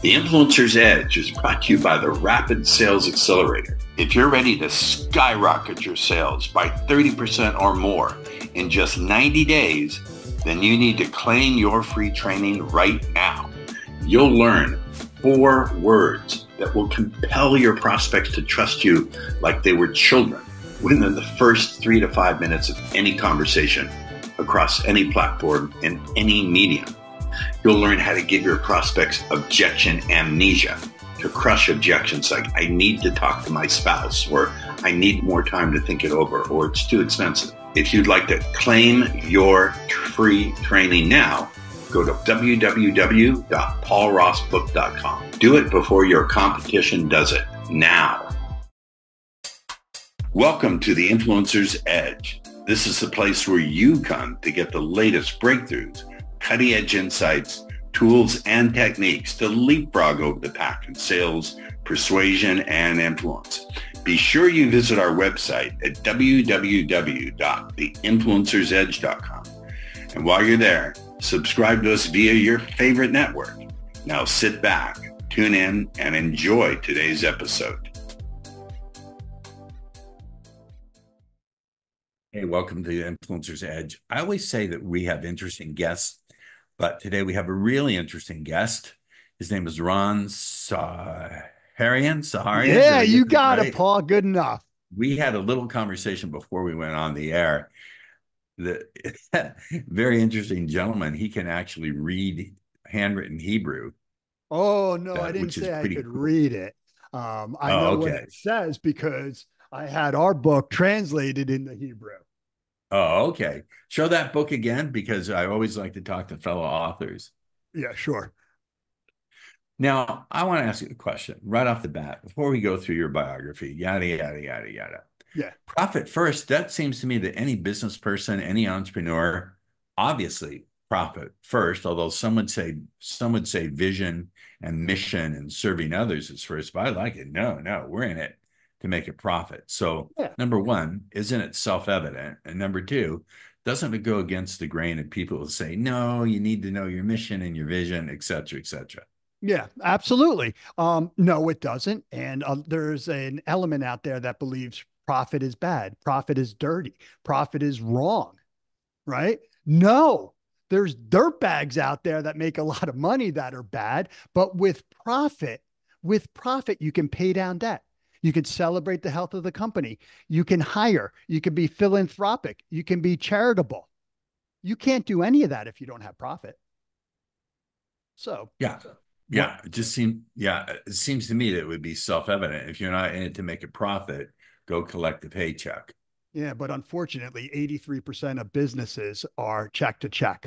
The Influencer's Edge is brought to you by the Rapid Sales Accelerator. If you're ready to skyrocket your sales by 30% or more in just 90 days, then you need to claim your free training right now. You'll learn 4 words that will compel your prospects to trust you like they were children within the first 3 to 5 minutes of any conversation across any platform and any medium. You'll learn how to give your prospects objection amnesia, to crush objections like, I need to talk to my spouse, or I need more time to think it over, or it's too expensive. If you'd like to claim your free training now, go to www.paulrossbook.com. Do it before your competition does it now. Welcome to the Influencer's Edge. This is the place where you come to get the latest breakthroughs, cutting-edge insights, tools, and techniques to leapfrog over the pack in sales, persuasion, and influence. Be sure you visit our website at www.theinfluencersedge.com. And while you're there, subscribe to us via your favorite network. Now sit back, tune in, and enjoy today's episode. Hey, welcome to the Influencer's Edge. I always say that we have interesting guests, but today we have a really interesting guest. His name is Ron Saharyan. Yeah, you got it, Paul. Good enough. We had a little conversation before we went on the air. The very interesting gentleman. He can actually read handwritten Hebrew. Oh, no, I didn't say I could read it. I know what it says because I had our book translated into Hebrew. Oh, okay. Show that book again, because I always like to talk to fellow authors. Yeah, sure. Now, I want to ask you a question right off the bat before we go through your biography, yada, yada, yada, yada. Yeah. Profit first. That seems to me that any business person, any entrepreneur, obviously profit first, although some would say vision and mission and serving others is first, but I like it. No, we're in it to make a profit. So Number one, isn't it self-evident? And number two, doesn't it go against the grain of people who say, no, you need to know your mission and your vision, et cetera, et cetera? Yeah, absolutely. No, it doesn't. And there's an element out there that believes profit is bad, profit is dirty, profit is wrong, right? No, there's dirtbags out there that make a lot of money that are bad, but with profit, you can pay down debt. You can celebrate the health of the company. You can hire. You can be philanthropic. You can be charitable. You can't do any of that if you don't have profit. So it seems to me that it would be self-evident. If you're not in it to make a profit, go collect a paycheck. Yeah, but unfortunately, 83% of businesses are check to check.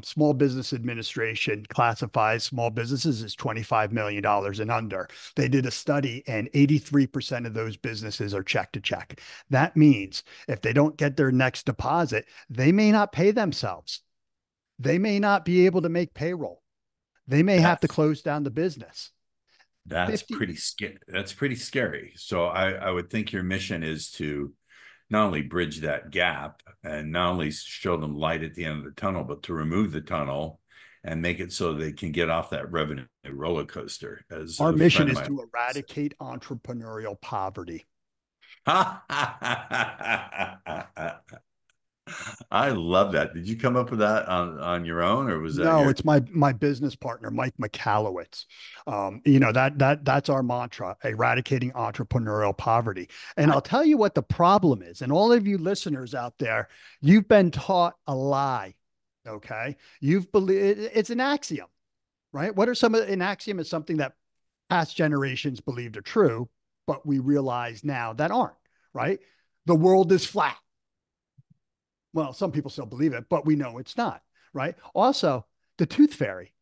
Small Business Administration classifies small businesses as $25 million and under. They did a study, and 83% of those businesses are check to check. That means if they don't get their next deposit, they may not pay themselves. They may not be able to make payroll. They may have to close down the business. That's pretty scary. That's pretty scary. So I would think your mission is to not only bridge that gap and not only show them light at the end of the tunnel, but to remove the tunnel and make it so they can get off that revenue roller coaster. As our mission is to eradicate entrepreneurial poverty. I love that. Did you come up with that on your own, or was that? No, it's my business partner, Mike McAllowitz. That's our mantra: eradicating entrepreneurial poverty. And I'll tell you what the problem is. And all of you listeners out there, you've been taught a lie. Okay, it's an axiom, right? What are some of an axiom is something that past generations believed are true, but we realize now that aren't. Right? The world is flat. Well, some people still believe it, but we know it's not, right? Also, the tooth fairy.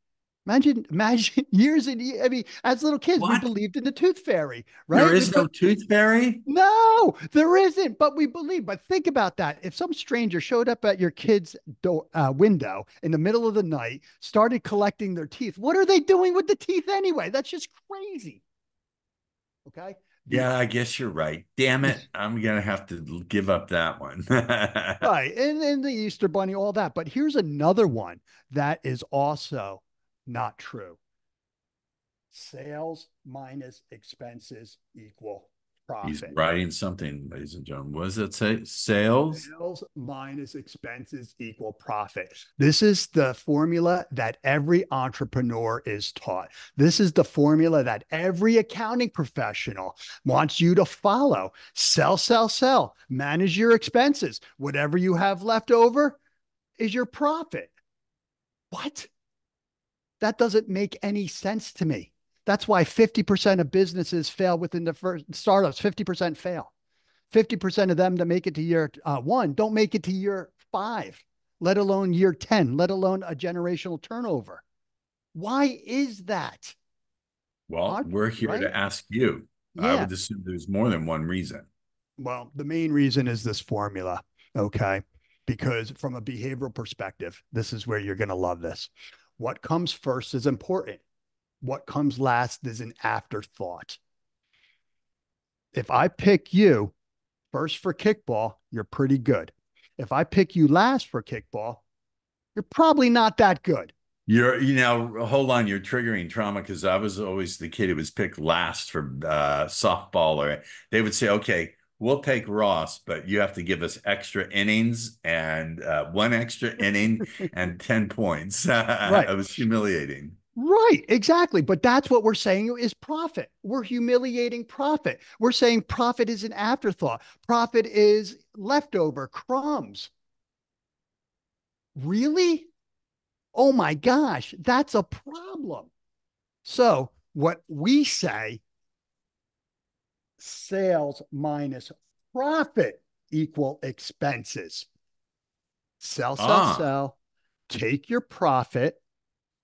Imagine years and years. I mean, as little kids, we believed in the tooth fairy, right? There is no tooth fairy? No, there isn't, but we believe. But think about that. If some stranger showed up at your kid's window in the middle of the night, started collecting their teeth, what are they doing with the teeth anyway? That's just crazy. Okay? Yeah, I guess you're right. Damn it. I'm going to have to give up that one. Right. And the Easter Bunny, all that. But here's another one that is also not true. Sales minus expenses equal He's profit. writing something, ladies and gentlemen. What does it say? Sales? Sales minus expenses equal profit. This is the formula that every entrepreneur is taught. This is the formula that every accounting professional wants you to follow. Sell, sell, sell. Manage your expenses. Whatever you have left over is your profit. What? That doesn't make any sense to me. That's why 50% of businesses fail within the first startups, 50% fail. 50% of them that make it to year one don't make it to year five, let alone year 10, let alone a generational turnover. Why is that? Well, we're here Right? to ask you. I Yeah. would assume there's more than one reason. Well, the main reason is this formula. Okay. Because from a behavioral perspective, this is where you're going to love this. What comes first is important. What comes last is an afterthought. If I pick you first for kickball, you're pretty good. If I pick you last for kickball, you're probably not that good. Hold on, you're triggering trauma because I was always the kid who was picked last for softball, or they would say, okay, we'll take Ross, but you have to give us extra innings and one extra inning and 10 points. Right. It was humiliating. Right, exactly. But that's what we're saying is profit. We're humiliating profit. We're saying profit is an afterthought. Profit is leftover crumbs. Really? Oh my gosh, that's a problem. So, what we say, sales minus profit equal expenses. Sell, sell, Ah, sell. Take your profit,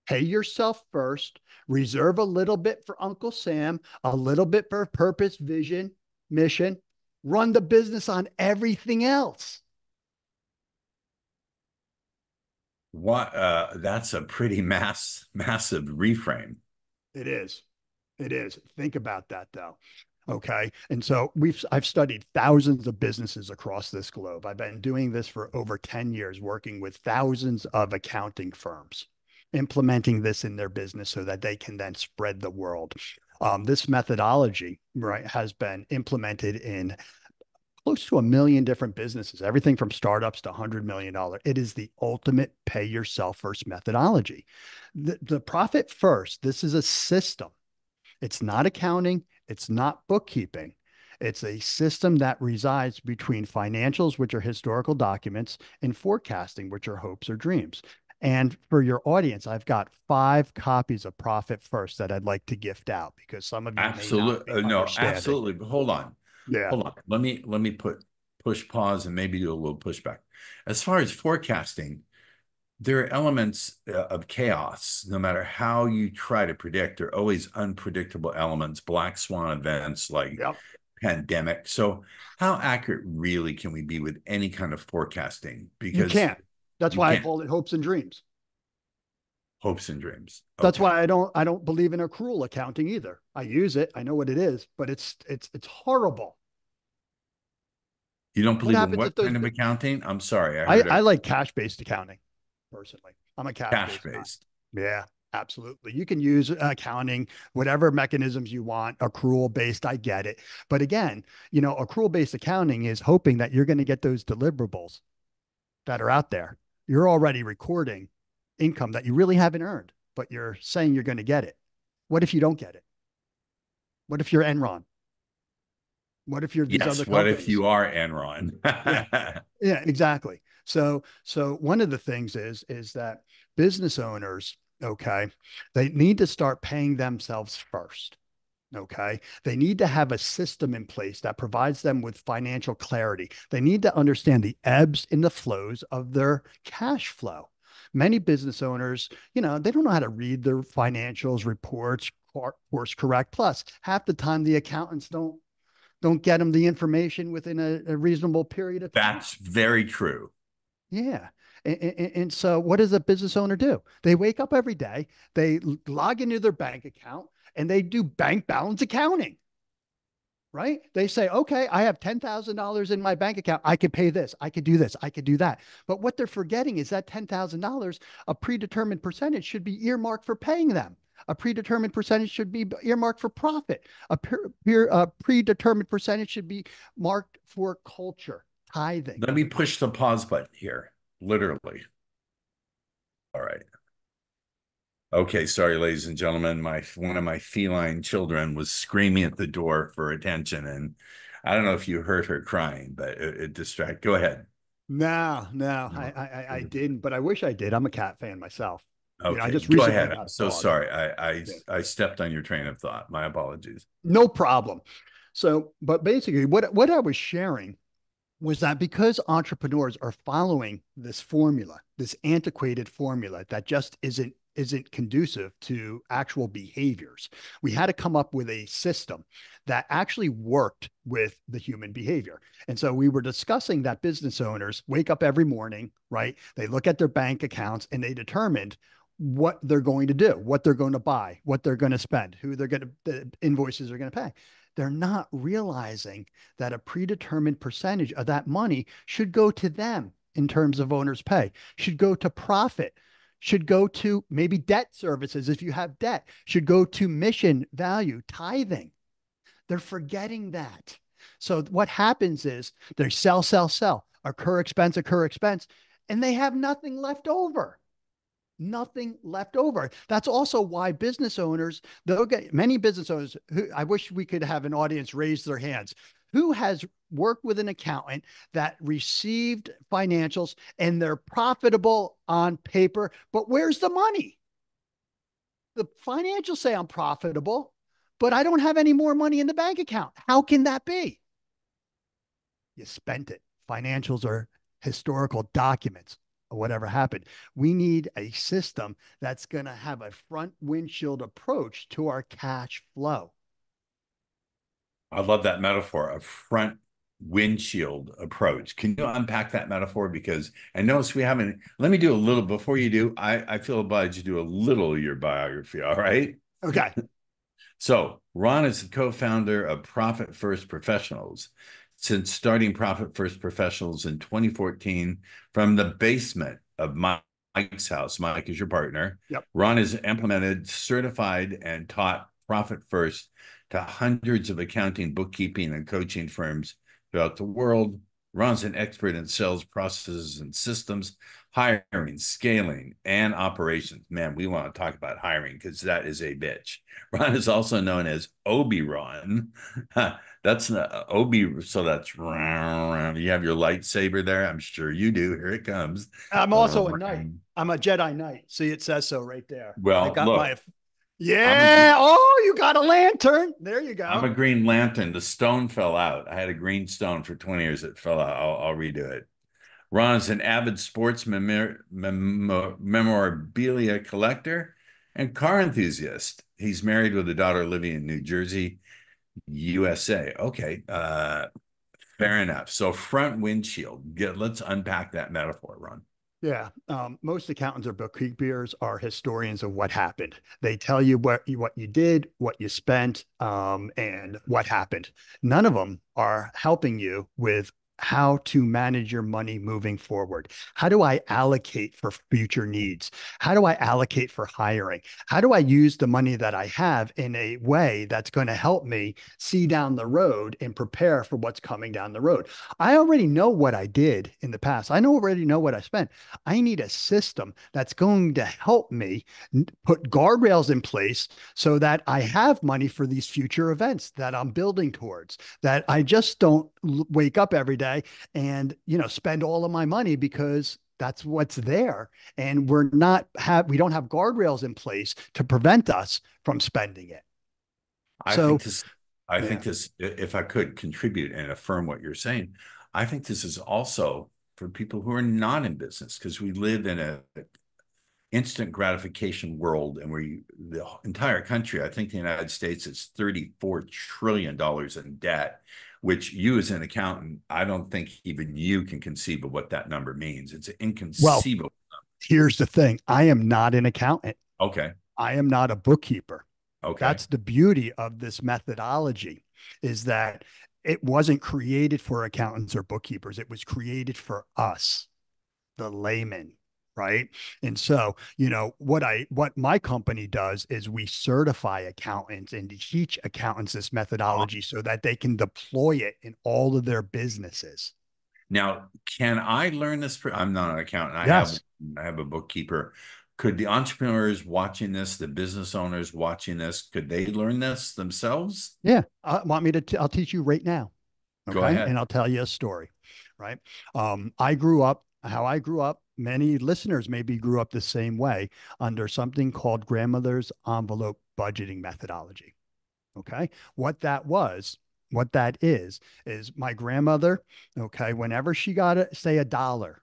pay yourself first, reserve a little bit for Uncle Sam, a little bit for purpose, vision, mission, run the business on everything else. what? That's a pretty massive reframe. It is. It is. Think about that though. Okay. And so I've studied thousands of businesses across this globe. I've been doing this for over 10 years, working with thousands of accounting firms, implementing this in their business so that they can then spread the world. This methodology, right, has been implemented in close to 1 million different businesses, everything from startups to $100 million. It is the ultimate pay yourself first methodology. The profit first, this is a system. It's not accounting, it's not bookkeeping. It's a system that resides between financials, which are historical documents, and forecasting, which are hopes or dreams. And for your audience, I've got 5 copies of Profit First that I'd like to gift out because some of you may not be Absolutely. No, understanding. absolutely. But hold on. Yeah. Hold on. Let me push pause and maybe do a little pushback. As far as forecasting, there are elements of chaos. No matter how you try to predict, there are always unpredictable elements, black swan events like Yep. pandemic. So how accurate really can we be with any kind of forecasting? You Because can't. That's you why I can't. call it hopes and dreams. Hopes and dreams. That's Okay. why I don't believe in accrual accounting either. I use it. I know what it is, but it's horrible. You don't What believe in happens if what those kind of accounting? I'm sorry, I I, heard a I like cash-based accounting personally. I'm a cash cash-based guy. based. Yeah, absolutely. You can use accounting, whatever mechanisms you want, accrual-based, I get it. But again, accrual-based accounting is hoping that you're going to get those deliverables that are out there. You're already recording income that you really haven't earned, but you're saying you're going to get it. What if you don't get it? What if you're Enron? What if you're these other Yes. What if companies? you are Enron? Yeah. Yeah, exactly. So one of the things is that business owners, okay, they need to start paying themselves first. Okay. They need to have a system in place that provides them with financial clarity. They need to understand the ebbs and the flows of their cash flow. Many business owners, they don't know how to read their financials, reports, course correct. Plus, half the time the accountants don't get them the information within a reasonable period of time. That's very true. Yeah. And so what does a business owner do? They wake up every day, they log into their bank account, and they do bank balance accounting, right? They say, okay, I have $10,000 in my bank account. I could pay this. I could do this. I could do that. But what they're forgetting is that $10,000, a predetermined percentage should be earmarked for paying them. A predetermined percentage should be earmarked for profit. A predetermined percentage should be marked for culture, tithing. Let me push the pause button here, literally. All right. Okay, sorry, ladies and gentlemen. One of my feline children was screaming at the door for attention, and I don't know if you heard her crying, but it distracted. Go ahead. No, I didn't, but I wish I did. I'm a cat fan myself. I Okay, just go recently ahead. got I'm a so dog. sorry. I Yeah. I stepped on your train of thought. My apologies. No problem. So, but basically, what I was sharing was that because entrepreneurs are following this formula, this antiquated formula that just isn't conducive to actual behaviors. We had to come up with a system that actually worked with the human behavior. And so we were discussing that business owners wake up every morning, right? They look at their bank accounts and they determined what they're going to do, what they're going to buy, what they're going to spend, who they're going to, the invoices are going to pay. They're not realizing that a predetermined percentage of that money should go to them in terms of owner's pay, should go to profit, should go to maybe debt services if you have debt, should go to mission value, tithing. They're forgetting that. So what happens is they sell, occur expense, and they have nothing left over. Nothing left over. That's also why business owners, they'll get many business owners who I wish we could have an audience raise their hands. Who has worked with an accountant that received financials and they're profitable on paper, but where's the money? The financials say I'm profitable, but I don't have any more money in the bank account. How can that be? You spent it. Financials are historical documents of whatever happened. We need a system that's going to have a front windshield approach to our cash flow. I love that metaphor, a front windshield approach. Can you unpack that metaphor? Because I notice we haven't, let me do a little before you do. I feel obliged to do a little of your biography. All right. Okay. So Ron is the co-founder of Profit First Professionals. Since starting Profit First Professionals in 2014 from the basement of Mike's house, Mike is your partner. Yep. Ron has implemented, certified, and taught Profit First to hundreds of accounting, bookkeeping, and coaching firms throughout the world. Ron's an expert in sales processes and systems, hiring, scaling, and operations. Man, we want to talk about hiring because that is a bitch. Ron is also known as Obi-Ron. That's Obi, so that's you have your lightsaber there. I'm sure you do. Here it comes. I'm also a knight. I'm a Jedi Knight. See, it says so right there. Well, I got look, my yeah. Oh, you got a lantern. There you go. I'm a Green Lantern. The stone fell out. I had a green stone for 20 years. It fell out. I'll redo it. Ron is an avid sports memorabilia collector and car enthusiast. He's married with a daughter living in New Jersey, USA. Okay, fair enough. So front windshield. Let's unpack that metaphor, Ron. Yeah. Most accountants or bookkeepers are historians of what happened. They tell you what you did, what you spent, and what happened. None of them are helping you with how to manage your money moving forward. How do I allocate for future needs? How do I allocate for hiring? How do I use the money that I have in a way that's going to help me see down the road and prepare for what's coming down the road? I already know what I did in the past. Already know what I spent. I need a system that's going to help me put guardrails in place so that I have money for these future events that I'm building towards, that I just don't wake up every day and, spend all of my money because that's what's there. And we don't have guardrails in place to prevent us from spending it. I So, think this, if I could contribute and affirm what you're saying, I think this is also for people who are not in business because we live in a instant gratification world and the entire country, I think the United States is $34 trillion in debt, which you as an accountant, I don't think even you can conceive of what that number means. It's inconceivable. Well, here's the thing. I am not an accountant. Okay. I am not a bookkeeper. Okay. That's the beauty of this methodology, is that it wasn't created for accountants or bookkeepers. It was created for us, the layman. right? And so, what my company does is we certify accountants and teach accountants this methodology so that they can deploy it in all of their businesses. Now, can I learn this? I'm not an accountant. Yes. I have a bookkeeper. Could the entrepreneurs watching this, the business owners watching this, could they learn this themselves? Yeah. Want me to? I'll teach you right now. Go Okay. ahead. And I'll tell you a story, right? I grew up, how I grew up, many listeners maybe grew up the same way under something called grandmother's envelope budgeting methodology. Okay. What that is my grandmother, okay, whenever she got, say, a dollar,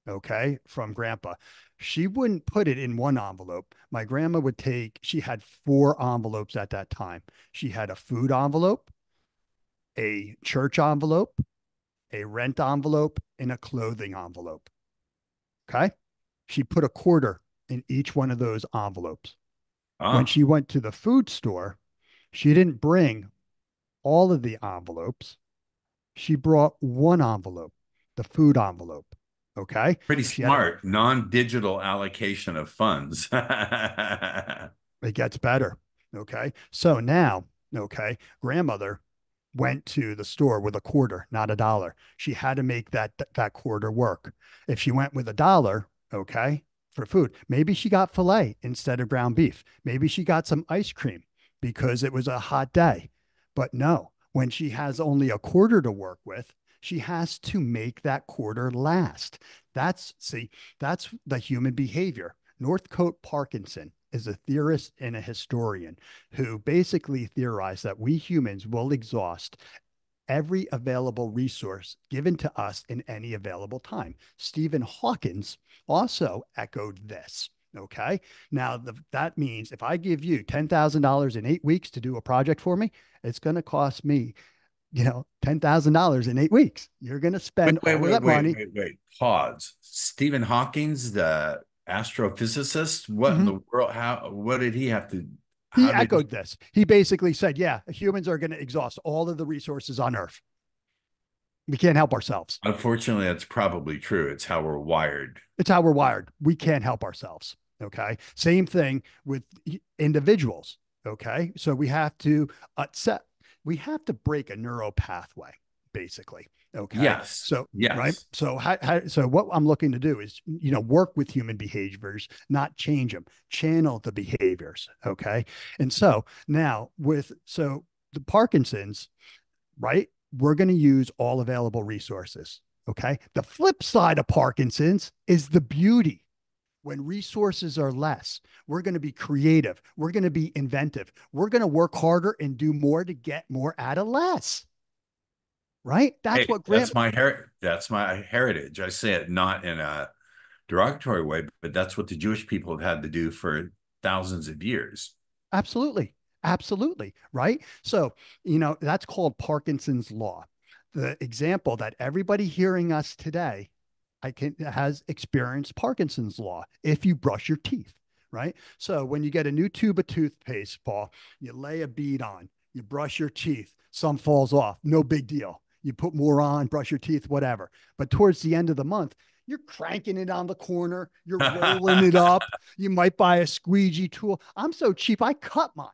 okay, from grandpa, she wouldn't put it in one envelope. My grandma would she had four envelopes at that time. She had a food envelope, a church envelope, a rent envelope, and a clothing envelope. Okay. She put a quarter in each one of those envelopes. When Ah, she went to the food store, she didn't bring all of the envelopes. She brought one envelope, the food envelope. Okay. pretty She had smart. Non-digital allocation of funds. it gets better. Okay. So now, okay, grandmother went to the store with a quarter, not a dollar. She had to make that quarter work. If she went with a dollar, okay, for food, maybe she got filet instead of ground beef. Maybe she got some ice cream because it was a hot day. But no, when she has only a quarter to work with, she has to make that quarter last. See, that's the human behavior. Northcote Parkinson is a theorist and a historian who basically theorized that we humans will exhaust every available resource given to us in any available time. Stephen Hawkins also echoed this. Okay. Now, that means if I give you $10,000 in 8 weeks to do a project for me, it's going to cost me, $10,000 in 8 weeks. You're going to Wait, spend wait, all of wait, that wait, money. wait, wait. Pause. Stephen Hawking's the astrophysicist. What in Mhm. the world? What did he have to, He how did he? echoed this. He basically said, yeah, humans are going to exhaust all of the resources on Earth. We can't help ourselves. Unfortunately, that's probably true. It's how we're wired. It's how we're wired. We can't help ourselves. Okay. Same thing with individuals. Okay. So set, we have to break a neural pathway, basically. Okay. Yes, So, right. yes. So, so what I'm looking to do is, work with human behaviors, not change them, channel the behaviors. Okay. And so now so the Parkinson's, right? We're going to use all available resources. Okay. The flip side of Parkinson's is the beauty. When resources are less, we're going to be creative. We're going to be inventive. We're going to work harder and do more to get more out of less. Right? That's Hey, what Grant. that's my heritage. I say it not in a derogatory way, but that's what the Jewish people have had to do for thousands of years. Absolutely. Absolutely. Right. So, that's called Parkinson's law. The example that everybody hearing us today has experienced Parkinson's law if you brush your teeth, right? So when you get a new tube of toothpaste, Paul, you lay a bead on, you brush your teeth, some falls off, no big deal. You put more on, brush your teeth, whatever. But towards the end of the month, you're cranking it on the corner, you're rolling it up. You might buy a squeegee tool. I'm so cheap, I cut mine.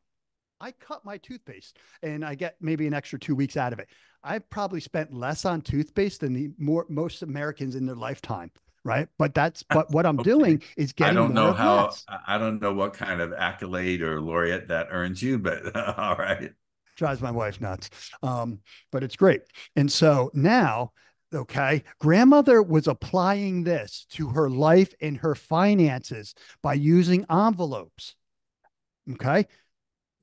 I cut my toothpaste and I get maybe an extra 2 weeks out of it. I've probably spent less on toothpaste than most Americans in their lifetime, right? But what I'm Okay. doing is getting more of less. I don't know what kind of accolade or laureate that earns you, but all right. Drives my wife nuts. But it's great. And so now, okay, grandmother was applying this to her life and her finances by using envelopes. Okay.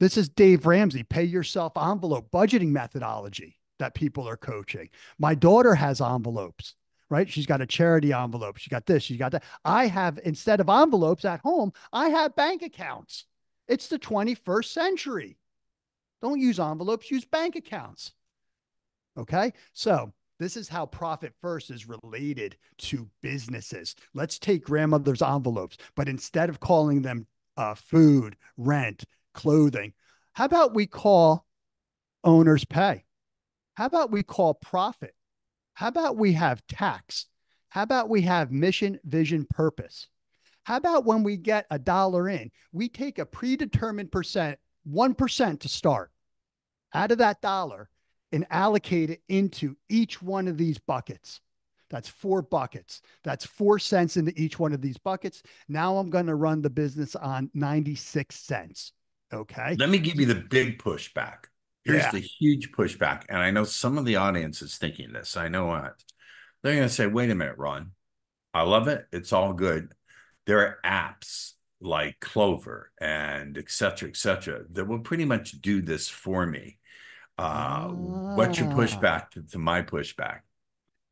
This is Dave Ramsey, pay yourself envelope budgeting methodology that people are coaching. My daughter has envelopes, right? She's got a charity envelope. She got this, she got that. I have, instead of envelopes at home, I have bank accounts. It's the 21st century. Don't use envelopes, use bank accounts. Okay. So this is how Profit First is related to businesses. Let's take grandmother's envelopes, but instead of calling them food, rent, clothing, how about we call owner's pay? How about we call profit? How about we have tax? How about we have mission, vision, purpose? How about when we get a dollar in, we take a predetermined percent, 1% to start out of that dollar and allocate it into each one of these buckets. That's 4 buckets. That's 4 cents into each one of these buckets. Now I'm going to run the business on 96 cents. Okay. Let me give you the big pushback. Here's Yeah. the huge pushback. And I know some of the audience is thinking this. I know what. They're going to say, wait a minute, Ron. I love it. It's all good. There are apps like Clover and et cetera, that will pretty much do this for me. What's your Ah. pushback to my pushback?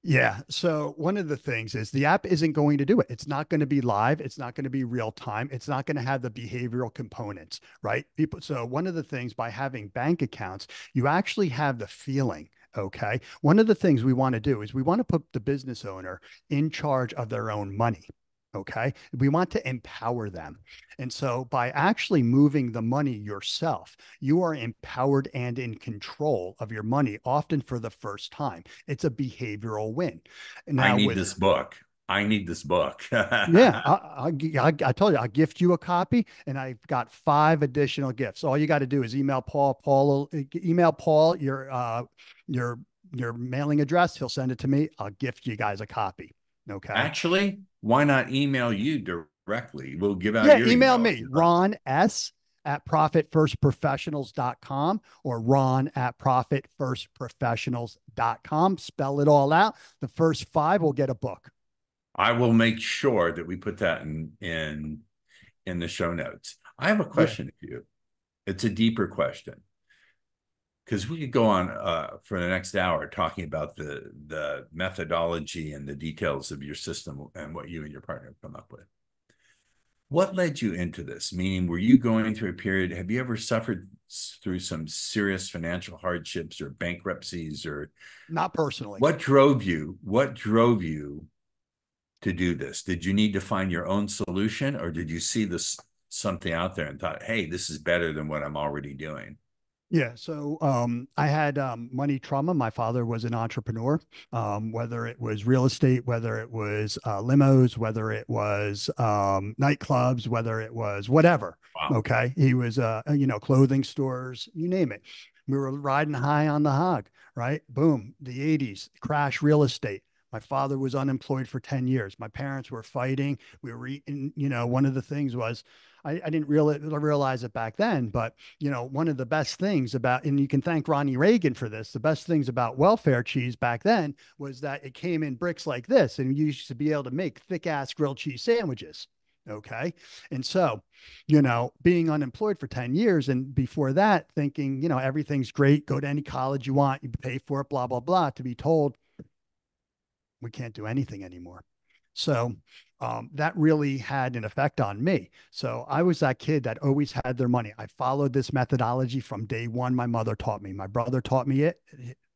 Yeah. So one of the things is the app isn't going to do it. It's not going to be live. It's not going to be real time. It's not going to have the behavioral components, right? People. So one of the things by having bank accounts, you actually have the feeling. Okay. One of the things we want to do is we want to put the business owner in charge of their own money. Okay. We want to empower them. And so by actually moving the money yourself, you are empowered and in control of your money, often for the first time. It's a behavioral win. I Now, need with this book. I need this book. yeah, I told you, I'll gift you a copy, and I've got 5 additional gifts. All you got to do is email Paul. Email Paul your your mailing address. He'll send it to me. I'll gift you guys a copy. Okay. Actually, why not email you directly? We'll give out Yeah, your email email. me, Ron S at profitfirstprofessionals.com or Ron at profitfirstprofessionals.com. Spell it all out. The first 5 will get a book. I will make sure that we put that in the show notes. I have a Yeah. question for you. It's a deeper question because we could go on for the next hour talking about the methodology and the details of your system and what you and your partner have come up with. What led you into this? Meaning, were you going through a period? Have you ever suffered through some serious financial hardships or bankruptcies, or Not personally. what drove you? What drove you to do this? Did you need to find your own solution, or did you see this something out there and thought, hey, this is better than what I'm already doing? Yeah. So I had money trauma. My father was an entrepreneur, whether it was real estate, whether it was limos, whether it was nightclubs, whether it was whatever. Wow. Okay. He was, clothing stores, you name it. We were riding high on the hog, right? Boom. The 80s, crash real estate. My father was unemployed for 10 years. My parents were fighting. We were eating, one of the things was, I didn't realize it back then, but one of the best things about, and you can thank Ronnie Reagan for this, the best things about welfare cheese back then was that it came in bricks like this, and you used to be able to make thick ass grilled cheese sandwiches. Okay. And so, being unemployed for 10 years and before that, thinking, everything's great, go to any college you want, you pay for it, blah, blah, blah, to be told we can't do anything anymore. So that really had an effect on me. So I was that kid that always had their money. I followed this methodology from day one. My mother taught me. My brother taught me it.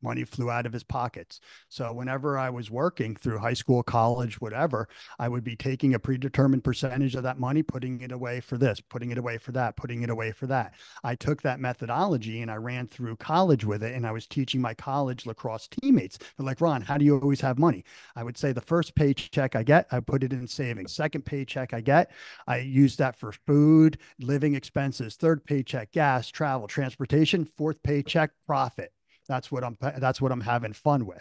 Money flew out of his pockets. So whenever I was working through high school, college, whatever, I would be taking a predetermined percentage of that money, putting it away for this, putting it away for that, putting it away for that. I took that methodology and I ran through college with it. And I was teaching my college lacrosse teammates. They're like, Ron, how do you always have money? I would say the first paycheck I get, I put it in savings. Second paycheck I get, I use that for food, living expenses. Third paycheck, gas, travel, transportation. Fourth paycheck, profit. That's what I'm having fun with.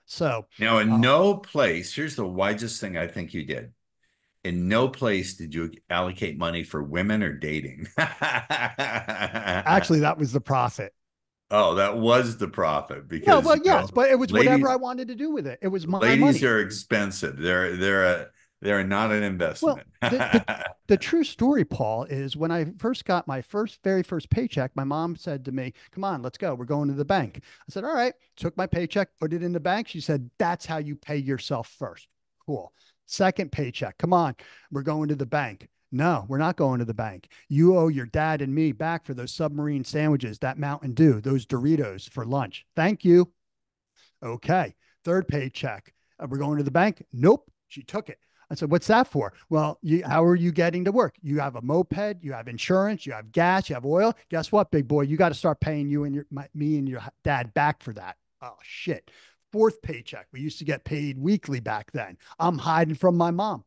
So Now, in no place, here's the wisest thing I think you did. In no place did you allocate money for women or dating. actually, that was the profit. Oh, that was the profit No, because well, yes, but it was whatever ladies I wanted to do with it. It was my ladies money. are expensive. They're not an Well, investment. the true story, Paul, is when I first got my very first paycheck, my mom said to me, "Come on, let's go. We're going to the bank." I said, "All right." Took my paycheck, put it in the bank. She said, "That's how you pay yourself first." Cool. Second paycheck. Come on, we're going to the bank. No, we're not going to the bank. You owe your dad and me back for those submarine sandwiches, that Mountain Dew, those Doritos for lunch. Thank you. Okay. Third paycheck. We're going to the bank. Nope. She took it. I said, what's that for? Well, how are you getting to work? You have a moped, you have insurance, you have gas, you have oil. Guess what, big boy? You got to start paying me and your dad back for that. Oh, shit. Fourth paycheck. We used to get paid weekly back then. I'm hiding from my mom.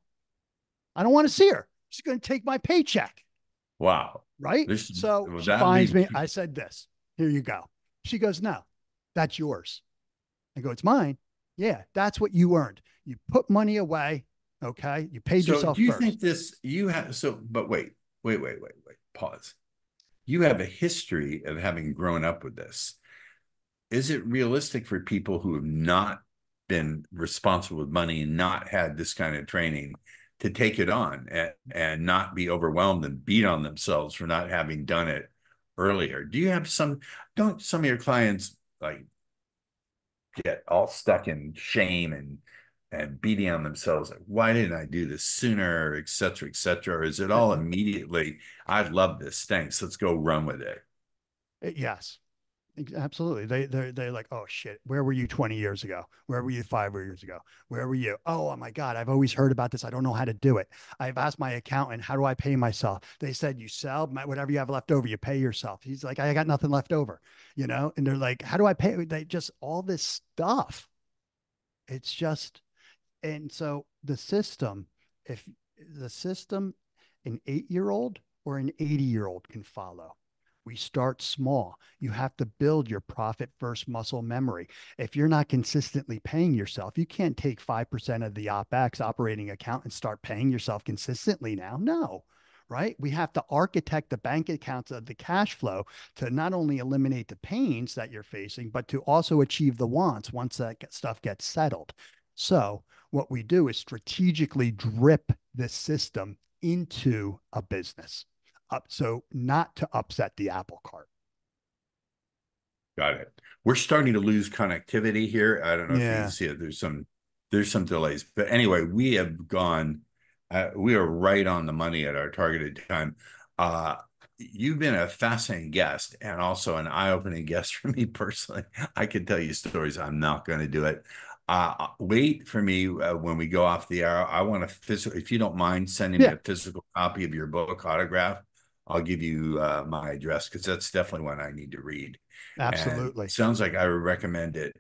I don't want to see her. She's going to take my paycheck. Wow. Right. So she finds me. I said this, here you go. She goes, no, that's yours. I go, it's mine. Yeah, that's what you earned. You put money away. Okay. You paid yourself do you first. think this, you have, but wait, pause. You have a history of having grown up with this. Is it realistic for people who have not been responsible with money and not had this kind of training to take it on and not be overwhelmed and beat on themselves for not having done it earlier? Do you have don't some of your clients like get all stuck in shame and beating on themselves, like, why didn't I do this sooner, et cetera, et cetera? Or is it all immediately, I love this, thanks, let's go run with it? Yes, absolutely. They're like, oh shit, where were you 20 years ago? Where were you 5 years ago? Where were you? Oh my God, I've always heard about this. I don't know how to do it. I've asked my accountant, how do I pay myself? They said, you sell whatever you have left over, you pay yourself. He's like, I got nothing left over, and they're like, how do I pay? They just, all this stuff. It's just, and so if the system, an 8-year-old or an 80-year-old can follow. We start small. You have to build your profit first muscle memory. If you're not consistently paying yourself, you can't take 5% of the OpEx operating account and start paying yourself consistently now. No, right? We have to architect the bank accounts of the cash flow to not only eliminate the pains that you're facing, but to also achieve the wants once that stuff gets settled. So what we do is strategically drip the system into a business. So not to upset the apple cart. Got it. We're starting to lose connectivity here. I don't know if you can see it. There's some delays, but anyway, we have gone. We are right on the money at our targeted time. You've been a fascinating guest and also an eye-opening guest for me personally. I could tell you stories. I'm not going to do it. Wait for me when we go off the air. I want to if you don't mind sending me a physical copy of your book autograph. I'll give you my address because that's definitely one I need to read. Absolutely. And it sounds like I would recommend it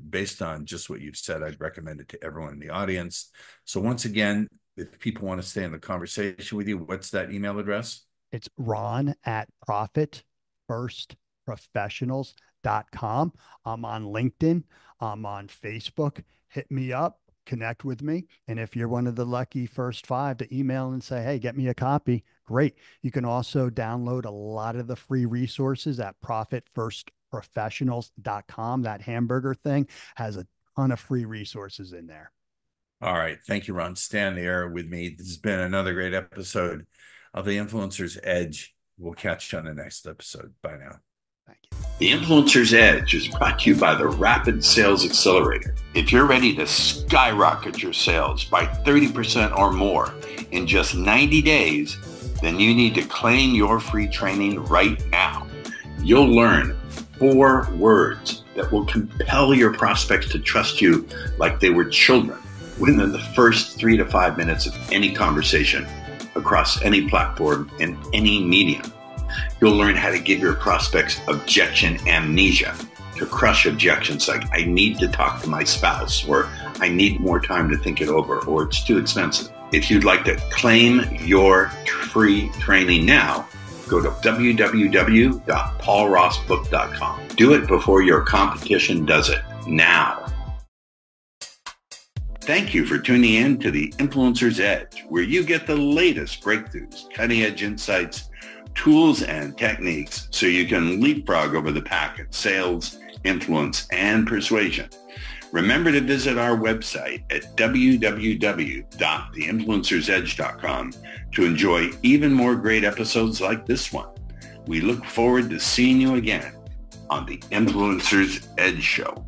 based on just what you've said, I'd recommend it to everyone in the audience. So once again, if people want to stay in the conversation with you, what's that email address? It's ron@profitfirstprofessionals.com. I'm on LinkedIn. I'm on Facebook. Hit me up, connect with me. And if you're one of the lucky first 5 to email and say, hey, get me a copy, great. You can also download a lot of the free resources at profitfirstprofessionals.com. That hamburger thing has a ton of free resources in there. All right. Thank you, Ron. Stay on the air with me. This has been another great episode of The Influencer's Edge. We'll catch you on the next episode. Bye now. Thank you. The Influencer's Edge is brought to you by the Rapid Sales Accelerator. If you're ready to skyrocket your sales by 30% or more in just 90 days, then you need to claim your free training right now. You'll learn 4 words that will compel your prospects to trust you like they were children within the first 3 to 5 minutes of any conversation across any platform and any medium. You'll learn how to give your prospects objection amnesia, to crush objections like, I need to talk to my spouse, or I need more time to think it over, or it's too expensive. If you'd like to claim your free training now, go to www.paulrossbook.com. Do it before your competition does it now. Thank you for tuning in to the Influencer's Edge, where you get the latest breakthroughs, cutting-edge insights, tools, and techniques so you can leapfrog over the pack in sales, influence, and persuasion. Remember to visit our website at www.theinfluencersedge.com to enjoy even more great episodes like this one. We look forward to seeing you again on the Influencer's Edge Show.